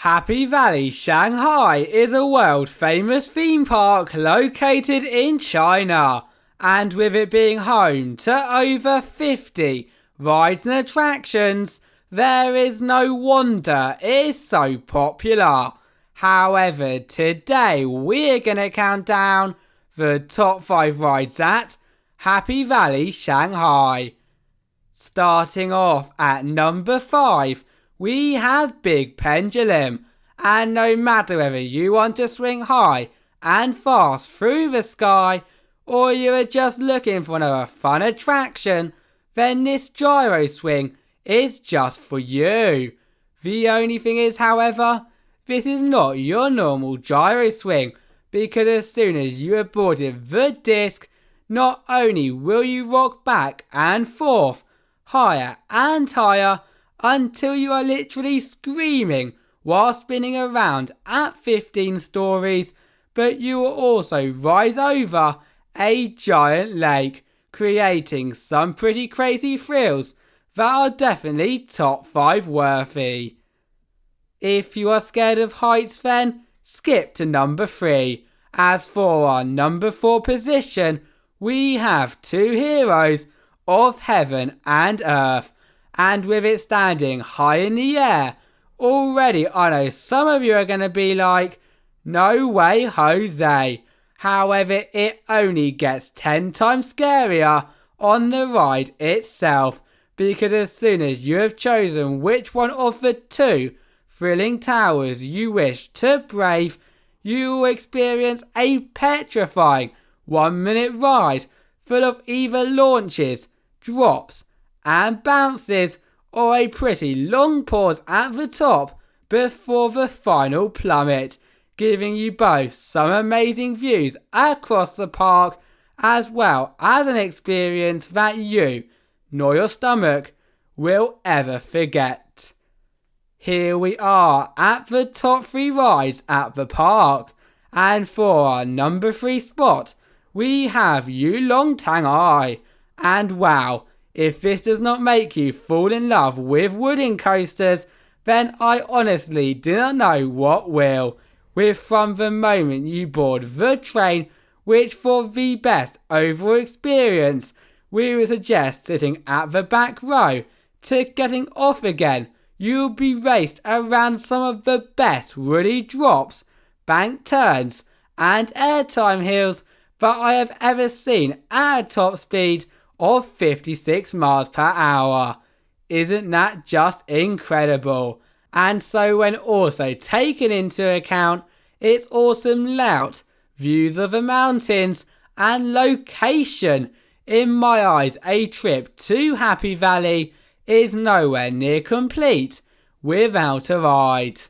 Happy Valley Shanghai is a world-famous theme park located in China, and with it being home to over 50 rides and attractions, there is no wonder it is so popular. However, today we're going to count down the top 5 rides at Happy Valley Shanghai. Starting off at number 5, we have Big Pendulum, and no matter whether you want to swing high and fast through the sky, or you are just looking for another fun attraction, then this gyro swing is just for you. The only thing is, however, this is not your normal gyro swing, because as soon as you have boarded the disc, not only will you rock back and forth, higher and higher, until you are literally screaming while spinning around at 15 stories, but you will also rise over a giant lake, creating some pretty crazy thrills that are definitely top 5 worthy. If you are scared of heights, then skip to number 3. As for our number 4 position, we have two heroes of heaven and earth, and with it standing high in the air, already I know some of you are going to be like, no way Jose. However, it only gets 10 times scarier on the ride itself, because as soon as you have chosen which one of the two thrilling towers you wish to brave, you will experience a petrifying 1-minute ride full of either launches, drops and bounces, or a pretty long pause at the top before the final plummet, giving you both some amazing views across the park, as well as an experience that you, nor your stomach, will ever forget. Here we are at the top 3 rides at the park, and for our number 3 spot, we have Yulong Tanigi, and wow, if this does not make you fall in love with wooden coasters, then I honestly do not know what will. With from the moment you board the train, which for the best overall experience, we would suggest sitting at the back row, to getting off again, you'll be raced around some of the best woody drops, bank turns and airtime hills that I have ever seen at a top speed of 56 miles per hour. Isn't that just incredible? And so when also taken into account its awesome layout, views of the mountains and location, in my eyes a trip to Happy Valley is nowhere near complete without a ride.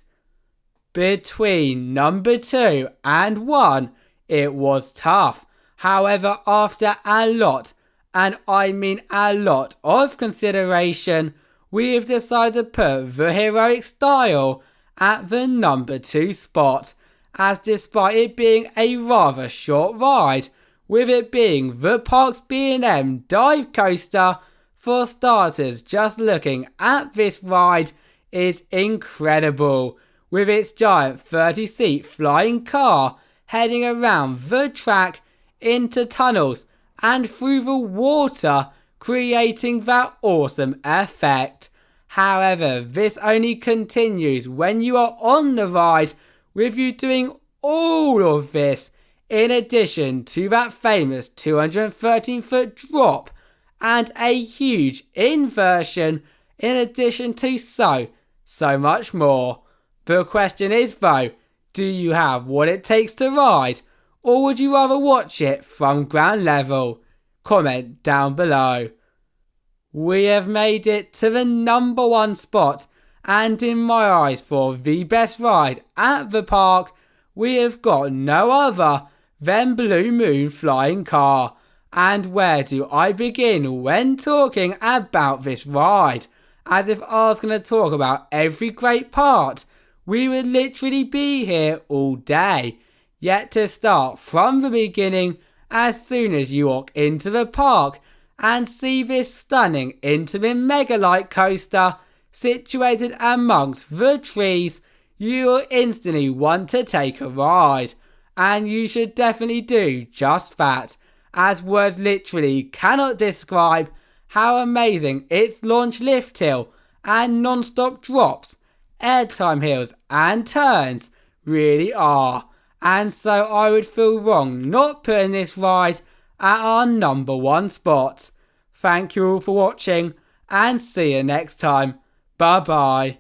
Between number 2 and 1, it was tough. However, after a lot, and I mean a lot of consideration, we have decided to put the heroic style at the number 2 spot, as despite it being a rather short ride, with it being the park's B&M dive coaster, for starters, just looking at this ride is incredible, with its giant 30-seat flying car heading around the track into tunnels and through the water, creating that awesome effect. However, this only continues when you are on the ride, with you doing all of this, in addition to that famous 213-foot drop and a huge inversion, in addition to so much more. The question is though, do you have what it takes to ride, or would you rather watch it from ground level? Comment down below. We have made it to the number 1 spot, and in my eyes for the best ride at the park, we have got no other than Blue Moon Flying Car. And where do I begin when talking about this ride? As if I was going to talk about every great part, we would literally be here all day. Yet to start from the beginning, as soon as you walk into the park and see this stunning intimate megalite coaster situated amongst the trees, you will instantly want to take a ride. And you should definitely do just that, as words literally cannot describe how amazing its launch lift hill and non-stop drops, airtime hills and turns really are. And so I would feel wrong not putting this ride at our number one spot. Thank you all for watching and see you next time. Bye bye.